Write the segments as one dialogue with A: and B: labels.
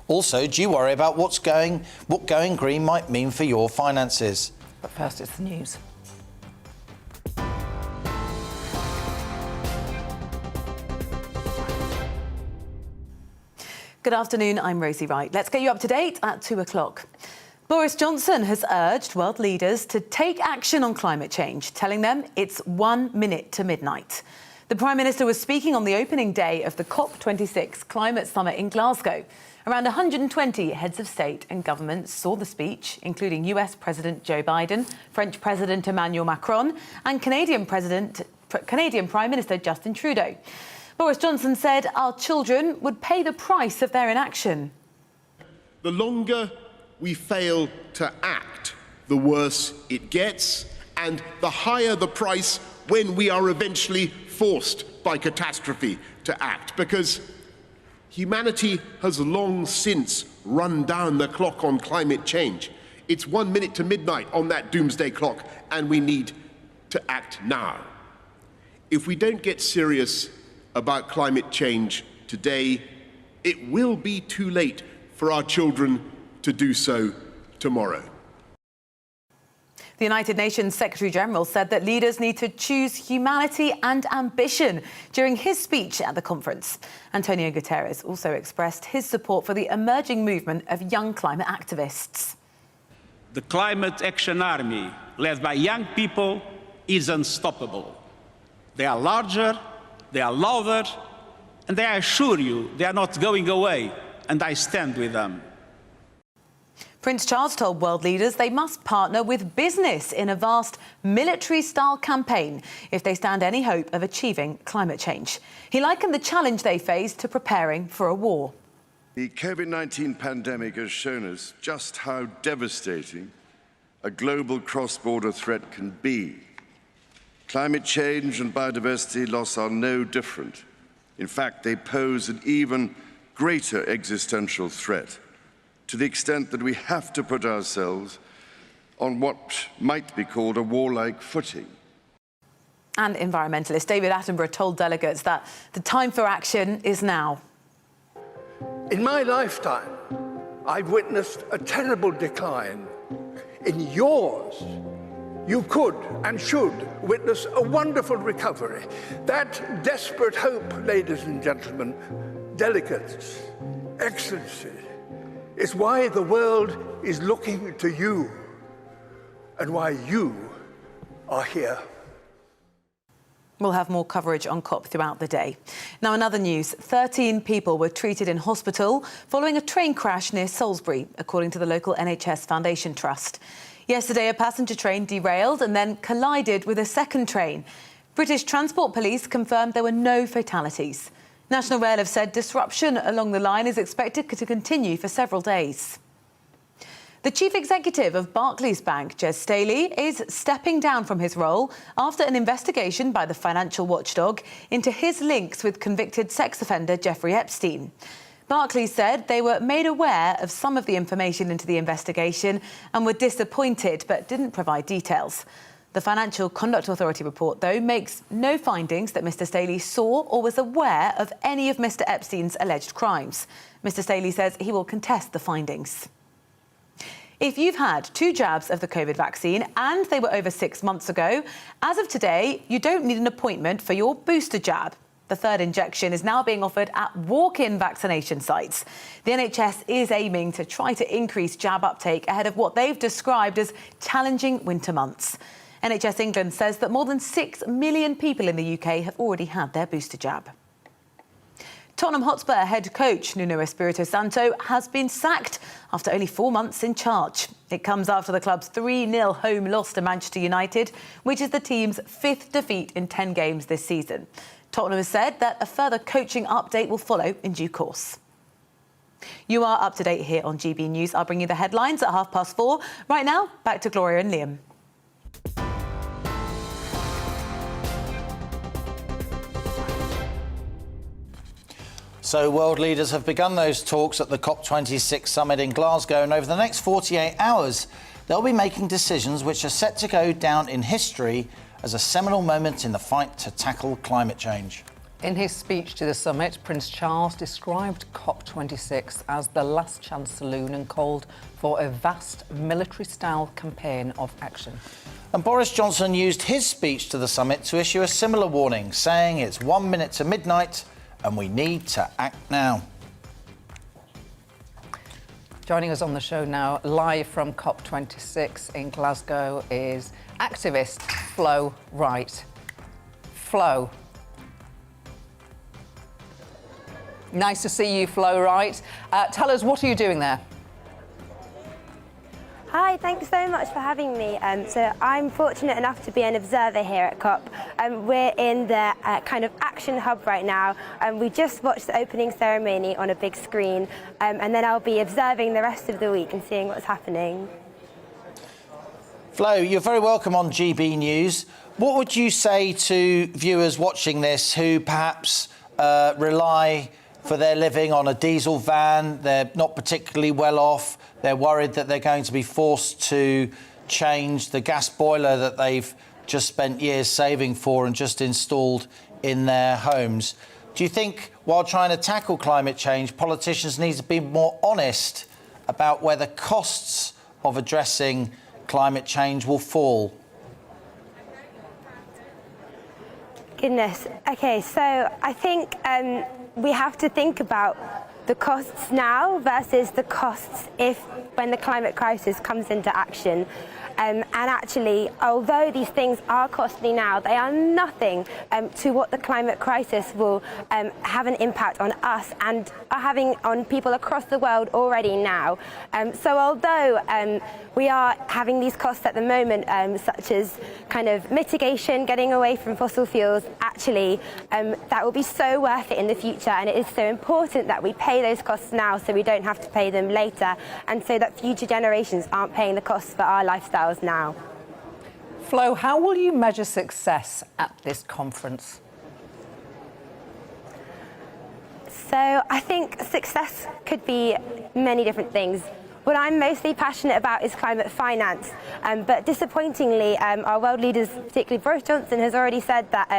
A: Also, do you worry about what going green might mean for your finances?
B: But first, it's the news. Good afternoon, I'm Rosie Wright. Let's get you up to date at 2 o'clock. Boris Johnson has urged world leaders to take action on climate change, telling them it's 1 minute to midnight. The Prime Minister was speaking on the opening day of the COP26 climate summit in Glasgow. Around 120 heads of state and government saw the speech, including US President Joe Biden, French President Emmanuel Macron and Canadian Prime Minister Justin Trudeau. Boris Johnson said our children would pay the price of their inaction.
C: The longer we fail to act, the worse it gets, and the higher the price when we are eventually forced by catastrophe to act, because humanity has long since run down the clock on climate change. It's 1 minute to midnight on that doomsday clock, and we need to act now. If we don't get serious about climate change today, it will be too late for our children to do so tomorrow.
B: The United Nations Secretary-General said that leaders need to choose humanity and ambition during his speech at the conference. Antonio Guterres also expressed his support for the emerging movement of young climate activists.
D: The Climate Action Army, led by young people, is unstoppable. They are larger, they are louder, and I assure you they are not going away, and I stand with them.
B: Prince Charles told world leaders they must partner with business in a vast military-style campaign if they stand any hope of achieving climate change. He likened the challenge they face to preparing for a war.
E: The COVID-19 pandemic has shown us just how devastating a global cross-border threat can be. Climate change and biodiversity loss are no different. In fact, they pose an even greater existential threat, to the extent that we have to put ourselves on what might be called a warlike footing.
B: And environmentalist David Attenborough told delegates that the time for action is now.
F: In my lifetime, I've witnessed a terrible decline. In yours, you could and should witness a wonderful recovery. That desperate hope, ladies and gentlemen, delegates, excellency, is why the world is looking to you and why you are here.
B: We'll have more coverage on COP throughout the day. Now, in other news, 13 people were treated in hospital following a train crash near Salisbury, according to the local NHS Foundation Trust. Yesterday, a passenger train derailed and then collided with a second train. British Transport Police confirmed there were no fatalities. National Rail have said disruption along the line is expected to continue for several days. The chief executive of Barclays Bank, Jez Staley, is stepping down from his role after an investigation by the financial watchdog into his links with convicted sex offender Jeffrey Epstein. Barclays said they were made aware of some of the information into the investigation and were disappointed but didn't provide details. The Financial Conduct Authority report, though, makes no findings that Mr Staley saw or was aware of any of Mr Epstein's alleged crimes. Mr Staley says he will contest the findings. If you've had 2 jabs of the COVID vaccine and they were over 6 months ago, as of today, you don't need an appointment for your booster jab. The third injection is now being offered at walk-in vaccination sites. The NHS is aiming to try to increase jab uptake ahead of what they've described as challenging winter months. NHS England says that more than 6 million people in the UK have already had their booster jab. Tottenham Hotspur head coach Nuno Espirito Santo has been sacked after only 4 months in charge. It comes after the club's 3-0 home loss to Manchester United, which is the team's 5th defeat in 10 games this season. Tottenham has said that a further coaching update will follow in due course. You are up to date here on GB News. I'll bring you the headlines at 4:30. Right now, back to Gloria and Liam.
A: So world leaders have begun those talks at the COP26 summit in Glasgow, and over the next 48 hours, they'll be making decisions which are set to go down in history as a seminal moment in the fight to tackle climate change.
G: In his speech to the summit, Prince Charles described COP26 as the last chance saloon and called for a vast military-style campaign of action.
A: And Boris Johnson used his speech to the summit to issue a similar warning, saying it's 1 minute to midnight and we need to act now.
G: Joining us on the show now, live from COP26 in Glasgow, is activist Flo Wright. Flo. Nice to see you, Flo Wright. Tell us, what are you doing there?
H: Hi, thanks so much for having me. So I'm fortunate enough to be an observer here at COP. We're in the kind of action hub right now. We just watched the opening ceremony on a big screen, and then I'll be observing the rest of the week and seeing what's happening.
A: Flo, you're very welcome on GBNews. What would you say to viewers watching this who perhaps rely for their living on a diesel van? They're not particularly well off. They're worried that they're going to be forced to change the gas boiler that they've just spent years saving for and just installed in their homes. Do you think, while trying to tackle climate change, politicians need to be more honest about where the costs of addressing climate change will fall?
H: Goodness. Okay, so I think we have to think about the costs now versus the costs when the climate crisis comes into action. And actually, although these things are costly now, they are nothing to what the climate crisis will have an impact on us and are having on people across the world already now. So although we are having these costs at the moment, such as kind of mitigation, getting away from fossil fuels, actually that will be so worth it in the future, and it is so important that we pay those costs now so we don't have to pay them later, and so that future generations aren't paying the costs for our lifestyles now.
G: Flo, how will you measure success at this conference?
H: So I think success could be many different things. What I'm mostly passionate about is climate finance, but disappointingly, our world leaders, particularly Boris Johnson, has already said that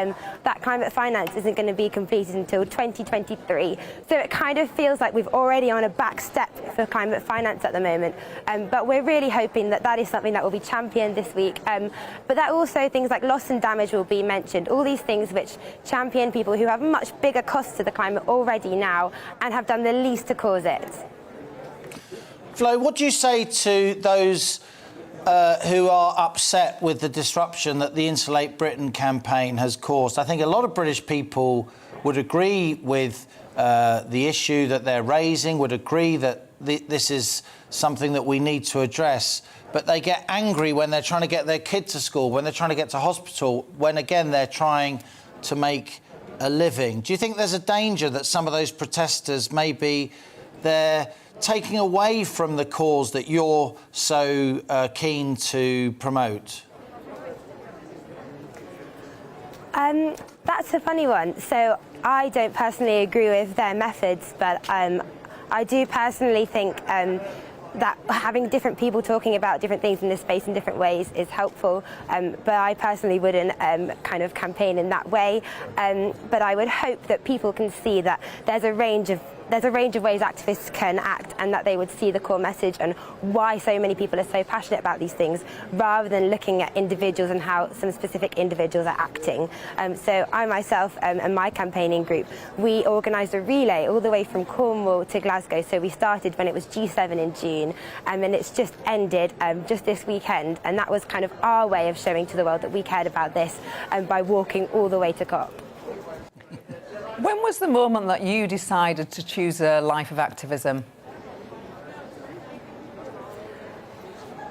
H: that climate finance isn't going to be completed until 2023. So it kind of feels like we've already on a back step for climate finance at the moment. But we're really hoping that that is something that will be championed this week. But that also things like loss and damage will be mentioned. All these things which champion people who have much bigger costs to the climate already now and have done the least to cause it.
A: Flo, what do you say to those who are upset with the disruption that the Insulate Britain campaign has caused? I think a lot of British people would agree with the issue that they're raising, would agree that this is something that we need to address, but they get angry when they're trying to get their kid to school, when they're trying to get to hospital, when, again, they're trying to make a living. Do you think there's a danger that some of those protesters maybe they're taking away from the cause that you're so keen to promote?
H: That's a funny one. So I don't personally agree with their methods, but I do personally think that having different people talking about different things in this space in different ways is helpful, but I personally wouldn't kind of campaign in that way. But I would hope that people can see that there's a range of ways activists can act, and that they would see the core message and why so many people are so passionate about these things, rather than looking at individuals and how some specific individuals are acting. So I myself and my campaigning group, we organised a relay all the way from Cornwall to Glasgow. So we started when it was G7 in June, and it's just ended just this weekend, and that was kind of our way of showing to the world that we cared about this, by walking all the way to COP.
G: When was the moment that you decided to choose a life of activism?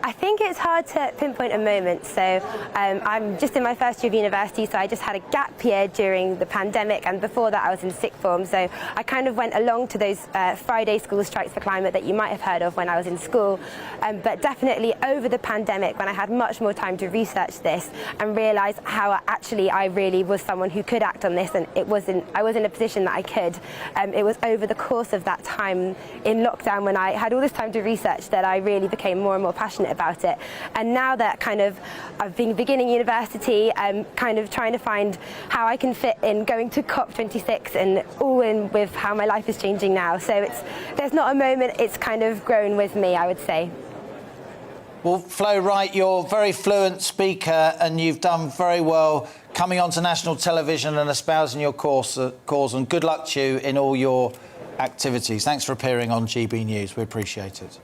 H: I think it's hard to pinpoint a moment. So I'm just in my first year of university, so I just had a gap year during the pandemic, and before that I was in sixth form. So I kind of went along to those Friday school strikes for climate that you might have heard of when I was in school. But definitely over the pandemic, when I had much more time to research this and realise how actually I really was someone who could act on this, and I was in a position that I could. It was over the course of that time in lockdown, when I had all this time to research, that I really became more and more passionate passionate about it. And now that kind of I've been beginning university, I'm kind of trying to find how I can fit in going to COP26 and all in with how my life is changing now. So there's not a moment, it's kind of grown with me, I would say.
A: Well, Flo Wright, you're a very fluent speaker and you've done very well coming onto national television and espousing your cause, and good luck to you in all your activities. Thanks for appearing on GB News. We appreciate it.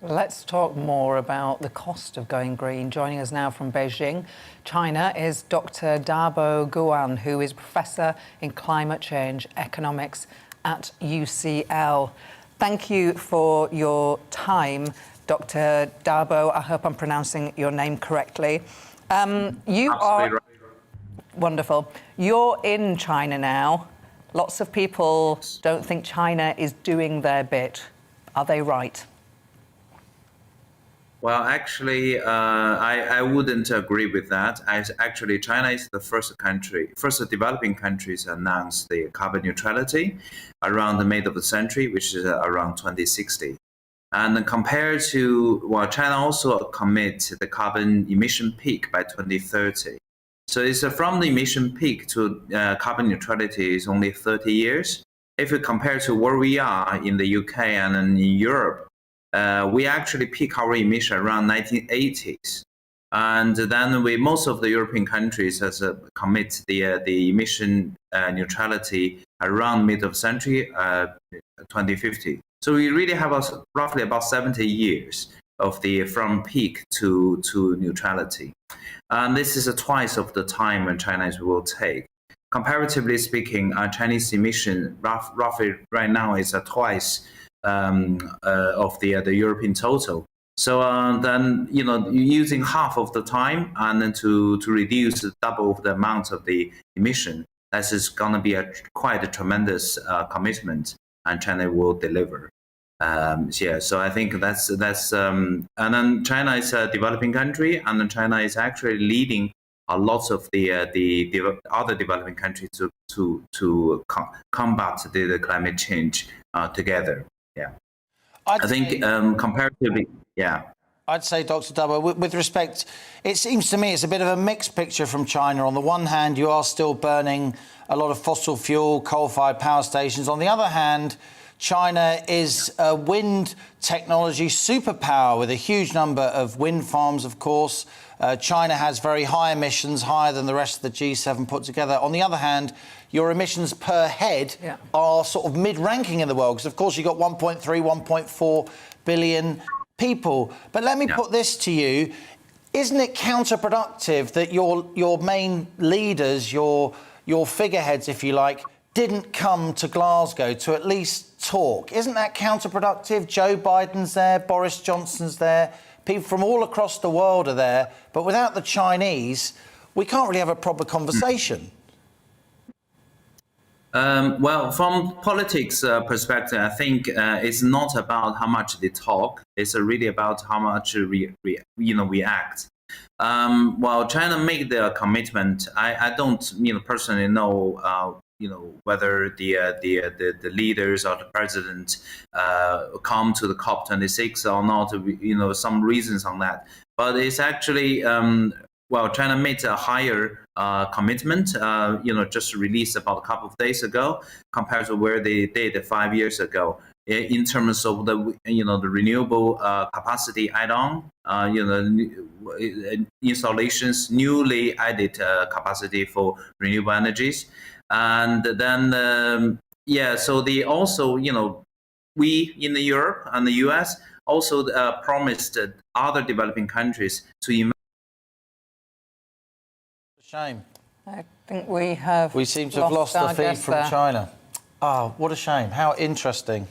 G: Let's talk more about the cost of going green. Joining us now from Beijing, China, is Dr. Dabo Guan, who is Professor in Climate Change Economics at UCL. Thank you for your time, Dr. Dabo. I hope I'm pronouncing your name correctly. You are right. Wonderful. You're in China now. Lots of people don't think China is doing their bit. Are they right?
I: Well, actually, I wouldn't agree with that. Actually, China is the first developing country to announce the carbon neutrality around the mid of the century, which is around 2060. And compared to, well, China also commit the carbon emission peak by 2030. So it's from the emission peak to carbon neutrality is only 30 years. If you compare to where we are in the UK and in Europe, we actually peak our emission around 1980s. And then most of the European countries has commit the emission neutrality around mid of century, 2050. So we really have roughly about 70 years of from peak to neutrality. And this is twice of the time when China will take. Comparatively speaking, Chinese emission roughly right now is twice of the European total. So then, using half of the time and then to reduce double the amount of the emission, that is going to be quite a tremendous commitment, and China will deliver. So I think that's and then China is a developing country, and then China is actually leading lots of the other developing countries to combat the climate change together. Yeah, I think comparatively, yeah.
A: I'd say, Dr. Dabo, with respect, it seems to me it's a bit of a mixed picture from China. On the one hand, you are still burning a lot of fossil fuel, coal-fired power stations. On the other hand, China is a wind technology superpower with a huge number of wind farms, of course. China has very high emissions, higher than the rest of the G7 put together. On the other hand, your emissions per head are sort of mid-ranking in the world, because, of course, you've got 1.3, 1.4 billion people. But let me put this to you. Isn't it counterproductive that your main leaders, your figureheads, if you like, didn't come to Glasgow to at least talk? Isn't that counterproductive? Joe Biden's there, Boris Johnson's there, people from all across the world are there, but without the Chinese, we can't really have a proper conversation.
I: Well, from politics perspective, I think it's not about how much they talk. It's really about how much we act. While China made the commitment, I don't personally know whether the leaders or the president come to the COP26 or not. Some reasons on that, but it's actually China made a higher commitment. Just released about a couple of days ago compared to where they did 5 years ago in terms of the renewable capacity add-on, installations, newly added capacity for renewable energies. And then, so they also, we in the Europe and the US also promised other developing countries to invest.
A: Shame.
G: I think we
A: seem to have lost the feed from China. Oh, what a shame. How interesting.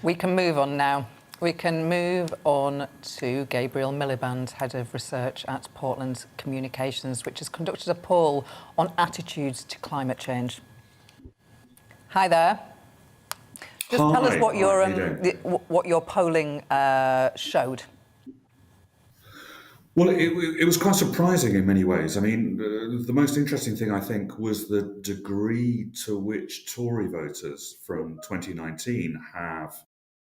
G: We can move on now. We can move on to Gabriel Miliband, Head of Research at Portland Communications, which has conducted a poll on attitudes to climate change. Hi there. Just tell us what your polling showed.
J: Well, it was quite surprising in many ways. I mean, the most interesting thing, I think, was the degree to which Tory voters from 2019 have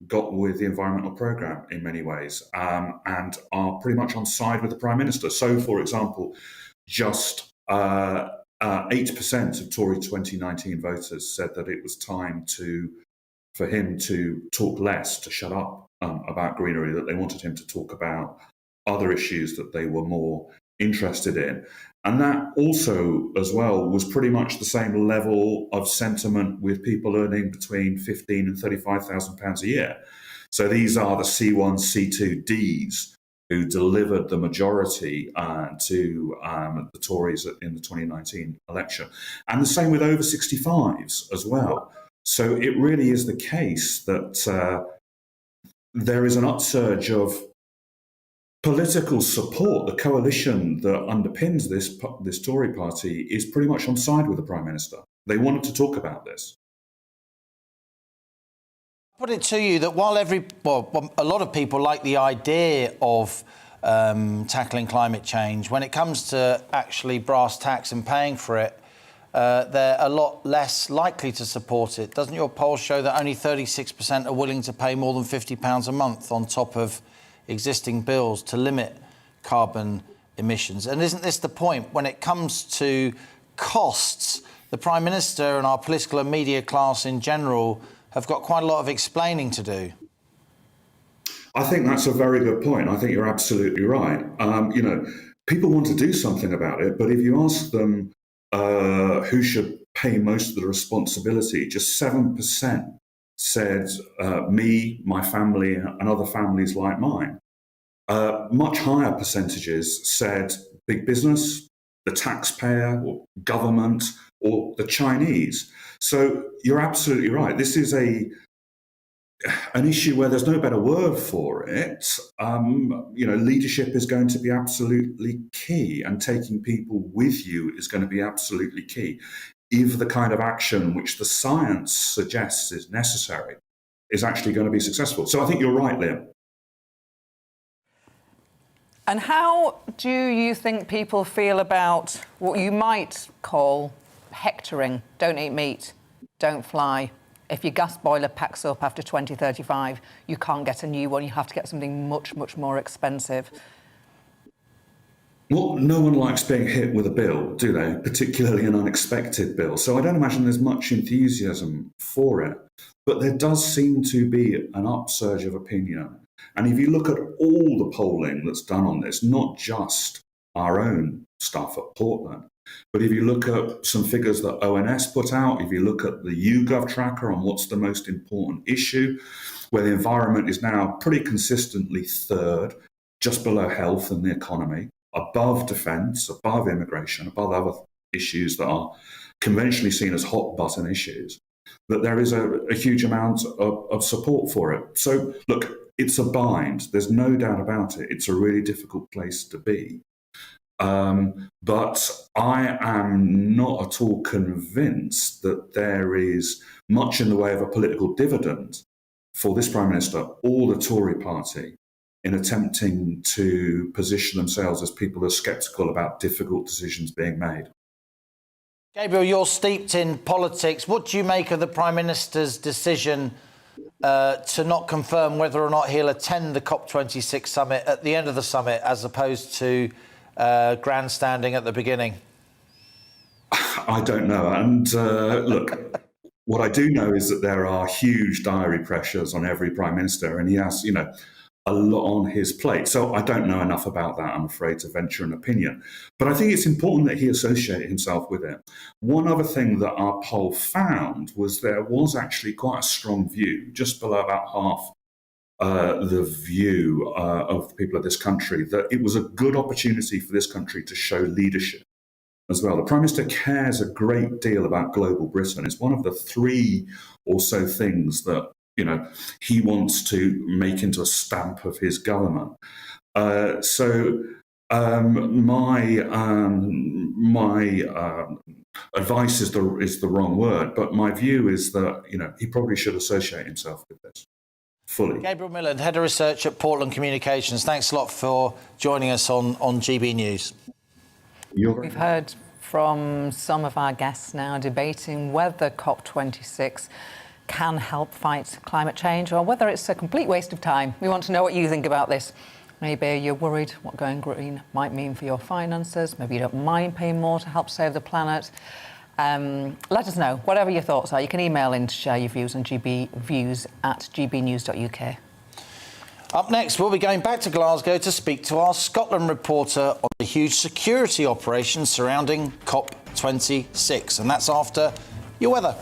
J: got with the environmental programme in many ways, and are pretty much on side with the Prime Minister. So, for example, just 8% of Tory 2019 voters said that it was time for him to talk less, to shut up about greenery, that they wanted him to talk about other issues that they were more interested in. And that also, as well, was pretty much the same level of sentiment with people earning between £15,000 and £35,000 a year. So these are the C1, C2, Ds who delivered the majority to the Tories in the 2019 election. And the same with over 65s as well. So it really is the case that there is an upsurge of political support. The coalition that underpins this Tory party is pretty much on side with the Prime Minister. They wanted to talk about this.
A: Put it to you that while a lot of people like the idea of tackling climate change, when it comes to actually brass tacks and paying for it, they're a lot less likely to support it. Doesn't your poll show that only 36% are willing to pay more than £50 a month on top of existing bills to limit carbon emissions? And isn't this the point? When it comes to costs, the Prime Minister and our political and media class in general have got quite a lot of explaining to do.
J: I think that's a very good point. I think you're absolutely right. People want to do something about it, but if you ask them who should pay most of the responsibility, just 7% said me, my family, and other families like mine. Much higher percentages said big business, the taxpayer, or government, or the Chinese. So you're absolutely right. This is an issue where there's no better word for it. Leadership is going to be absolutely key, and taking people with you is going to be absolutely key. If the kind of action which the science suggests is necessary is actually going to be successful. So I think you're right, Liam.
G: And how do you think people feel about what you might call hectoring? Don't eat meat, don't fly. If your gas boiler packs up after 2035, you can't get a new one. You have to get something much, much more expensive.
J: Well, no one likes being hit with a bill, do they? Particularly an unexpected bill. So I don't imagine there's much enthusiasm for it. But there does seem to be an upsurge of opinion. And if you look at all the polling that's done on this, not just our own stuff at Portland, but if you look at some figures that ONS put out, if you look at the YouGov tracker on what's the most important issue, where the environment is now pretty consistently third, just below health and the economy, above defence, above immigration, above other issues that are conventionally seen as hot button issues, that there is a huge amount of support for it. So, look, it's a bind. There's no doubt about it. It's a really difficult place to be. But I am not at all convinced that there is much in the way of a political dividend for this Prime Minister or the Tory party in attempting to position themselves as people who are sceptical about difficult decisions being made.
A: Gabriel, you're steeped in politics. What do you make of the Prime Minister's decision to not confirm whether or not he'll attend the COP26 summit at the end of the summit, as opposed to grandstanding at the beginning?
J: I don't know. And look, what I do know is that there are huge diary pressures on every Prime Minister, and he has, a lot on his plate. So I don't know enough about that, I'm afraid, to venture an opinion. But I think it's important that he associate himself with it. One other thing that our poll found was there was actually quite a strong view, just below about half the view of the people of this country, that it was a good opportunity for this country to show leadership as well. The Prime Minister cares a great deal about global Britain. It's one of the three or so things that he wants to make into a stamp of his government. My advice is the wrong word, but my view is that he probably should associate himself with this fully.
A: Gabriel Milland, Head of Research at Portland Communications. Thanks a lot for joining us on GB News.
G: We've heard from some of our guests now debating whether COP26 can help fight climate change, or whether it's a complete waste of time. We want to know what you think about this. Maybe you're worried what going green might mean for your finances. Maybe you don't mind paying more to help save the planet. Let us know, whatever your thoughts are. You can email in to share your views on gbviews@gbnews.uk.
A: Up next, we'll be going back to Glasgow to speak to our Scotland reporter on the huge security operation surrounding COP26. And that's after your weather.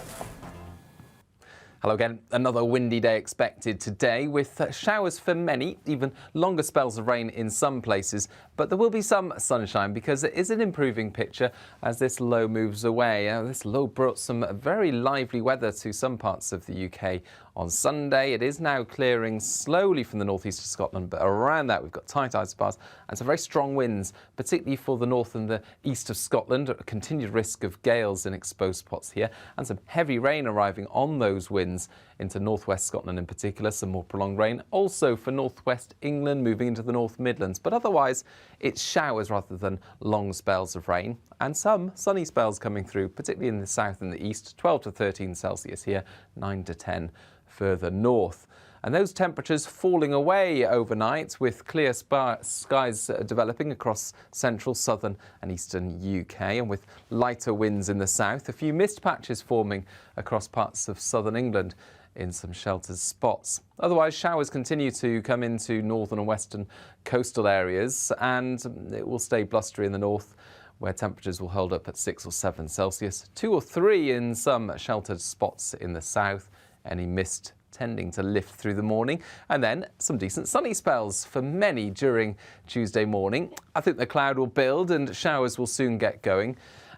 K: Hello again. Another windy day expected today with showers for many, even longer spells of rain in some places. But there will be some sunshine because it is an improving picture as this low moves away. This low brought some very lively weather to some parts of the UK on Sunday. It is now clearing slowly from the northeast of Scotland, but around that we've got tight isobars and some very strong winds, particularly for the north and the east of Scotland. A continued risk of gales in exposed spots here and some heavy rain arriving on those winds into northwest Scotland in particular. Some more prolonged rain also for northwest England moving into the North Midlands, but otherwise it's showers rather than long spells of rain and some sunny spells coming through, particularly in the south and the east. 12 to 13 Celsius here, 9 to 10 further north. And those temperatures falling away overnight with clear skies developing across central, southern and eastern UK, and with lighter winds in the south. A few mist patches forming across parts of southern England in some sheltered spots. Otherwise, showers continue to come into northern and western coastal areas, and it will stay blustery in the north, where temperatures will hold up at 6 or 7 Celsius, 2 or 3 in some sheltered spots in the south. Any mist tending to lift through the morning, and then some decent sunny spells for many during Tuesday morning. I think the cloud will build and showers will soon get going,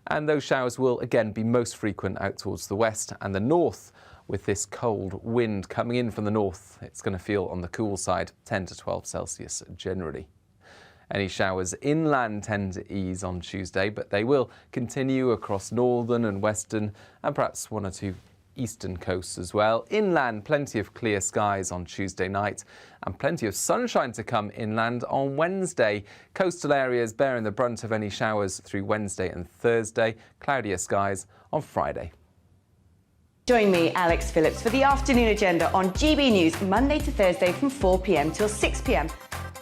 K: and those showers will again be most frequent out towards the west and the north. With this cold wind coming in from the north, it's going to feel on the cool side, 10 to 12 Celsius generally. Any showers inland tend to ease on Tuesday, but they will continue across northern and western and perhaps 1 or 2 eastern coasts as well. Inland, plenty of clear skies on Tuesday night and plenty of sunshine to come inland on Wednesday. Coastal areas bearing the brunt of any showers through Wednesday and Thursday. Cloudier skies on Friday.
L: Join me, Alex Phillips, for the afternoon agenda on GB News, Monday to Thursday from 4 p.m. till 6 p.m.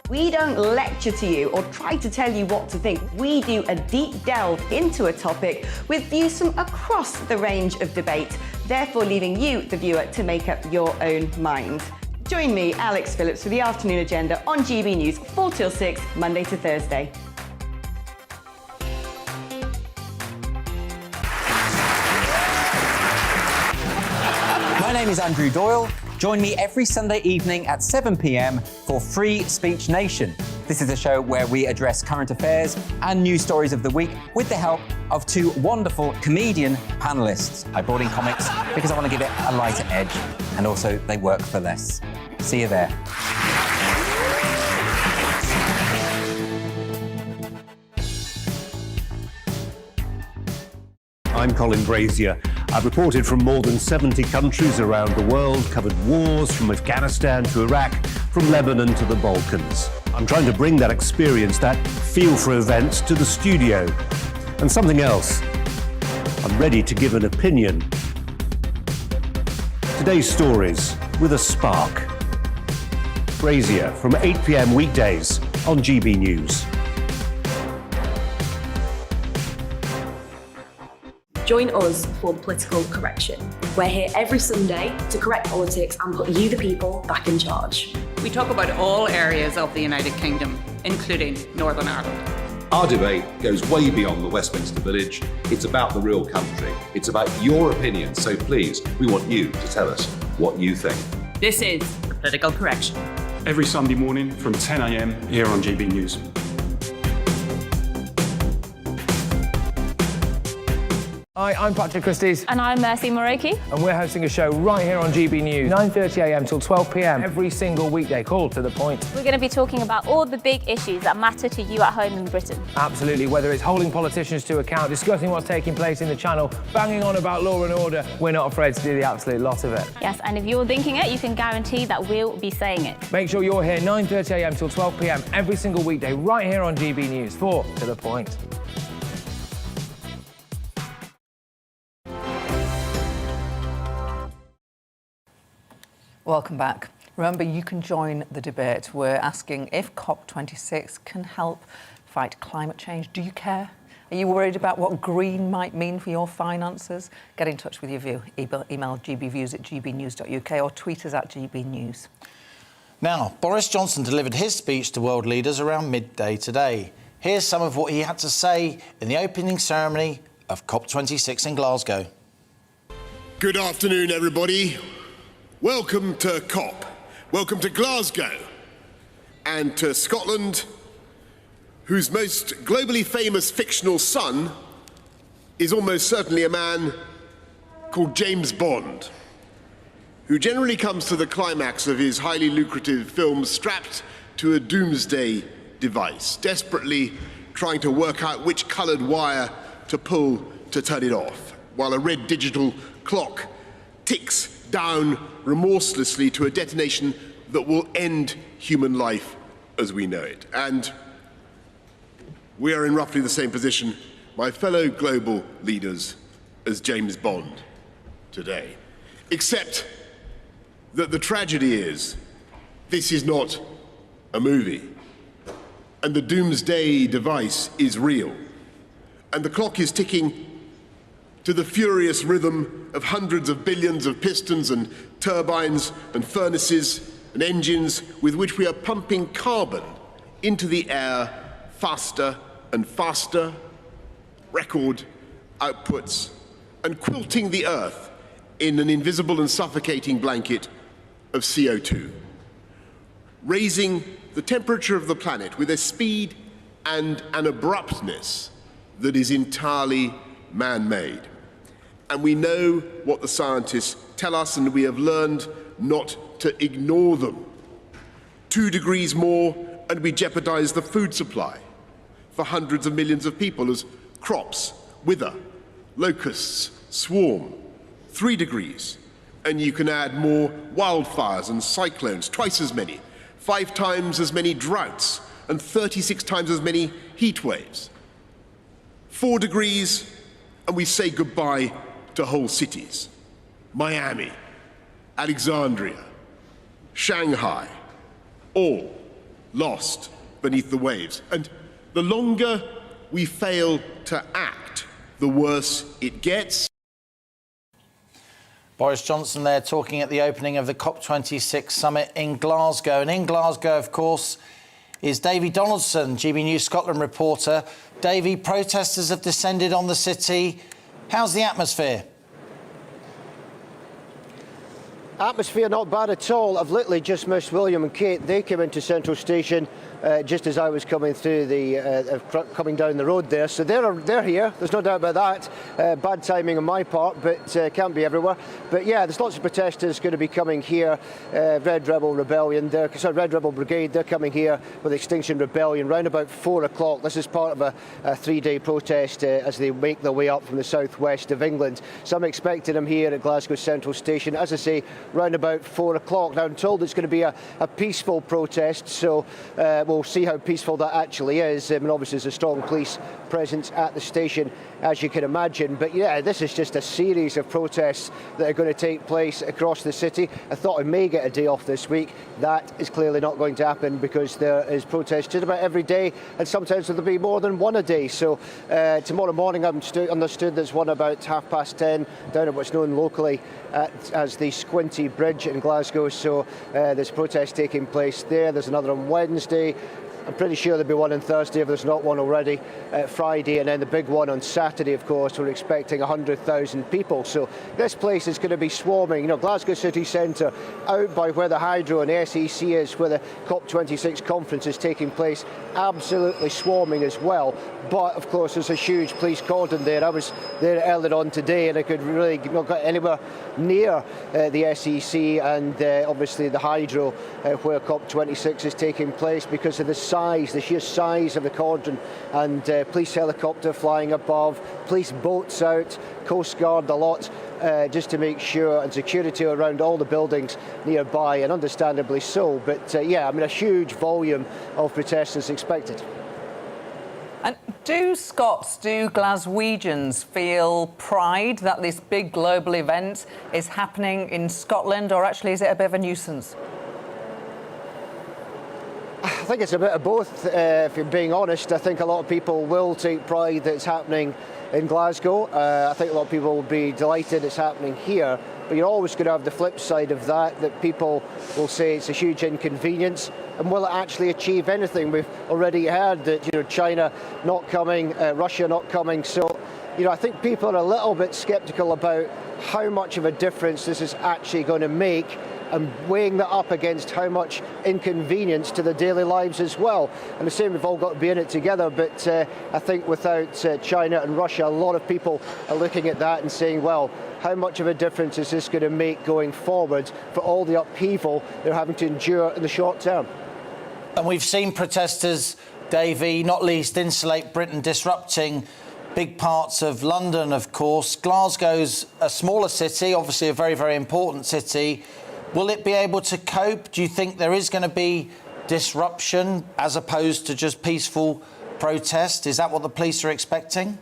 L: We don't lecture to you or try to tell you what to think. We do a deep delve into a topic with views from across the range of debate, therefore leaving you, the viewer, to make up your own mind. Join me, Alex Phillips, for the afternoon agenda on GB News, 4 till 6, Monday to Thursday.
M: My name is Andrew Doyle. Join me every Sunday evening at 7 p.m. for Free Speech Nation. This is a show where we address current affairs and news stories of the week with the help of 2 wonderful comedian panellists. I brought in comics because I want to give it a lighter edge, and also they work for less. See you there.
N: I'm Colin Brazier. I've reported from more than 70 countries around the world, covered wars from Afghanistan to Iraq, from Lebanon to the Balkans. I'm trying to bring that experience, that feel for events, to the studio. And something else, I'm ready to give an opinion. Today's stories with a spark. Brazier from 8 p.m. weekdays on GB News.
O: Join us for Political Correction. We're here every Sunday to correct politics and put you, the people, back in charge.
P: We talk about all areas of the United Kingdom, including Northern Ireland.
Q: Our debate goes way beyond the Westminster Village. It's about the real country. It's about your opinion. So please, we want you to tell us what you think.
P: This is Political Correction.
R: Every Sunday morning from 10 a.m. here on GB News.
S: Hi, I'm Patrick Christie's.
T: And I'm Mercy Moroki.
S: And we're hosting a show right here on GB News, 9:30am till 12pm, every single weekday, called To The Point.
T: We're going to be talking about all the big issues that matter to you at home in Britain.
S: Absolutely, whether it's holding politicians to account, discussing what's taking place in the Channel, banging on about law and order, we're not afraid to do the absolute lot of it.
T: Yes, and if you're thinking it, you can guarantee that we'll be saying it.
S: Make sure you're here 9:30am till 12pm, every single weekday, right here on GB News for To The Point.
G: Welcome back. Remember, you can join the debate. We're asking if COP26 can help fight climate change. Do you care? Are you worried about what green might mean for your finances? Get in touch with your view. Email gbviews@gbnews.uk or tweet us at gbnews.
A: Now, Boris Johnson delivered his speech to world leaders around midday today. Here's some of what he had to say in the opening ceremony of COP26 in Glasgow.
C: Good afternoon, everybody. Welcome to COP. Welcome to Glasgow and to Scotland, whose most globally famous fictional son is almost certainly a man called James Bond, who generally comes to the climax of his highly lucrative films strapped to a doomsday device, desperately trying to work out which coloured wire to pull to turn it off, while a red digital clock ticks down remorselessly to a detonation that will end human life as we know it. And we are in roughly the same position, my fellow global leaders, as James Bond today. Except that the tragedy is, this is not a movie. And the doomsday device is real. And the clock is ticking to the furious rhythm of hundreds of billions of pistons and turbines and furnaces and engines with which we are pumping carbon into the air faster and faster, record outputs, and quilting the earth in an invisible and suffocating blanket of CO2, raising the temperature of the planet with a speed and an abruptness that is entirely man-made. And we know what the scientists tell us, and we have learned not to ignore them. 2 degrees more, and we jeopardize the food supply for hundreds of millions of people as crops wither, locusts swarm. 3 degrees, and you can add more wildfires and cyclones, twice as many, 5 times as many droughts, and 36 times as many heat waves. 4 degrees, and we say goodbye to whole cities. Miami, Alexandria, Shanghai, all lost beneath the waves. And the longer we fail to act, the worse it gets.
A: Boris Johnson there talking at the opening of the COP26 summit in Glasgow. And in Glasgow, of course, is Davy Donaldson, GB News Scotland reporter. Davy, protesters have descended on the city. How's the atmosphere?
U: Atmosphere not bad at all. I've literally just missed William and Kate. They came into Central Station just as I was coming through coming down the road there. So they're here. There's no doubt about that. Bad timing on my part, but can't be everywhere. But yeah, there's lots of protesters going to be coming here. Red Rebel Rebellion, Red Rebel Brigade. They're coming here with Extinction Rebellion round about 4 o'clock. This is part of a 3-day protest as they make their way up from the southwest of England. So I'm expecting them here at Glasgow Central Station, as I say, round about 4 o'clock. Now I'm told it's going to be a peaceful protest, so we'll see how peaceful that actually is. I mean, obviously there's a strong police presence at the station, as you can imagine. But yeah, this is just a series of protests that are going to take place across the city. I thought I may get a day off this week. That is clearly not going to happen because there is protest just about every day, and sometimes there'll be more than one a day. So tomorrow morning I understood there's one about 10:30 down at what's known locally as the Squinty Bridge in Glasgow. So there's protest taking place there. There's another on Wednesday. I'm pretty sure there'll be one on Thursday if there's not one already, Friday, and then the big one on Saturday, of course. We're expecting 100,000 people. So this place is going to be swarming. You know, Glasgow City Centre, out by where the Hydro and SEC is, where the COP26 conference is taking place, absolutely swarming as well. But, of course, there's a huge police cordon there. I was there earlier on today, and I could really not get anywhere near the SEC and obviously the Hydro where COP26 is taking place because of the sheer size of the cordon, and police helicopter flying above, police boats out, Coast Guard a lot, just to make sure, and security around all the buildings nearby, and understandably so. But yeah, I mean, a huge volume of protesters expected.
G: And Do Scots, do Glaswegians feel pride that this big global event is happening in Scotland, or actually is it a bit of a nuisance?
U: I think it's a bit of both, if you're being honest. I think a lot of people will take pride that it's happening in Glasgow. I think a lot of people will be delighted it's happening here. But you're always going to have the flip side of that people will say it's a huge inconvenience. And will it actually achieve anything? We've already heard that China not coming, Russia not coming. So I think people are a little bit sceptical about how much of a difference this is actually going to make, and weighing that up against how much inconvenience to the daily lives as well. And the same, we've all got to be in it together, but I think without China and Russia, a lot of people are looking at that and saying, well, how much of a difference is this going to make going forward for all the upheaval they're having to endure in the short term?
A: And we've seen protesters, Davey, not least Insulate Britain, disrupting big parts of London, of course. Glasgow's a smaller city, obviously a very, very important city. Will it be able to cope? Do you think there is going to be disruption as opposed to just peaceful protest? Is that what the police are expecting?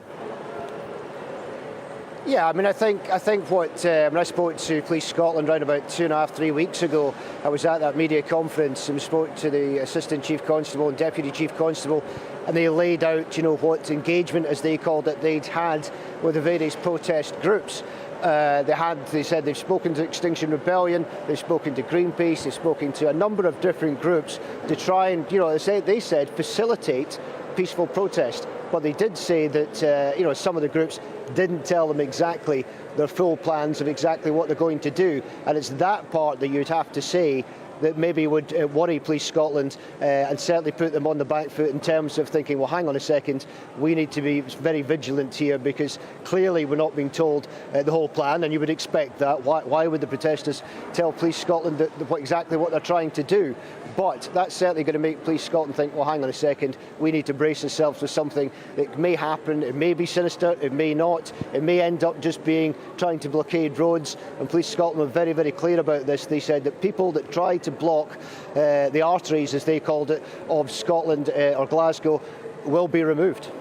U: Yeah, I think what when I spoke to Police Scotland around about 2.5, 3 weeks ago, I was at that media conference and spoke to the Assistant Chief Constable and Deputy Chief Constable, and they laid out, what engagement, as they called it, they'd had with the various protest groups. They said they've spoken to Extinction Rebellion, they've spoken to Greenpeace, they've spoken to a number of different groups to try and, they said facilitate peaceful protest. But they did say that, some of the groups didn't tell them exactly their full plans of exactly what they're going to do. And it's that part that you'd have to say that maybe would worry Police Scotland and certainly put them on the back foot in terms of thinking, well, hang on a second, we need to be very vigilant here, because clearly we're not being told the whole plan, and you would expect that. Why would the protesters tell Police Scotland exactly what they're trying to do? But that's certainly going to make Police Scotland think, well, hang on a second, we need to brace ourselves for something that may happen. It may be sinister, it may not. It may end up just being trying to blockade roads. And Police Scotland were very, very clear about this. They said that people that try to block the arteries, as they called it, of Scotland or Glasgow will be removed.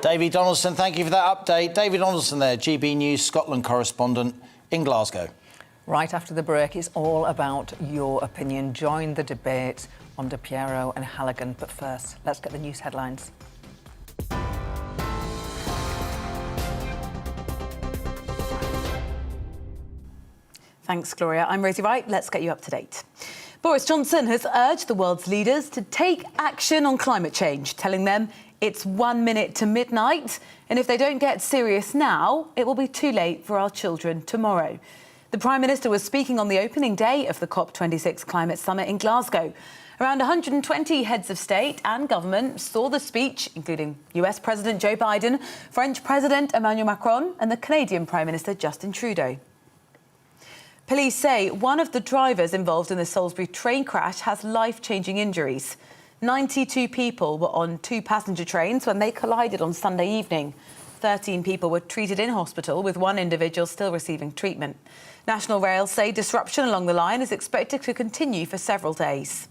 A: David Donaldson, thank you for that update. David Donaldson there, GB News Scotland correspondent in Glasgow.
G: Right after the break, it's all about your opinion. Join the debate on DePiero and Halligan. But first, let's get the news headlines.
B: Thanks, Gloria. I'm Rosie Wright. Let's get you up to date. Boris Johnson has urged the world's leaders to take action on climate change, telling them it's 1 minute to midnight, and if they don't get serious now, it will be too late for our children tomorrow. The Prime Minister was speaking on the opening day of the COP26 Climate Summit in Glasgow. Around 120 heads of state and government saw the speech, including US President Joe Biden, French President Emmanuel Macron and the Canadian Prime Minister Justin Trudeau. Police say one of the drivers involved in the Salisbury train crash has life-changing injuries. 92 people were on 2 passenger trains when they collided on Sunday evening. 13 people were treated in hospital, with 1 individual still receiving treatment. National Rail say disruption along the line is expected to continue for several days.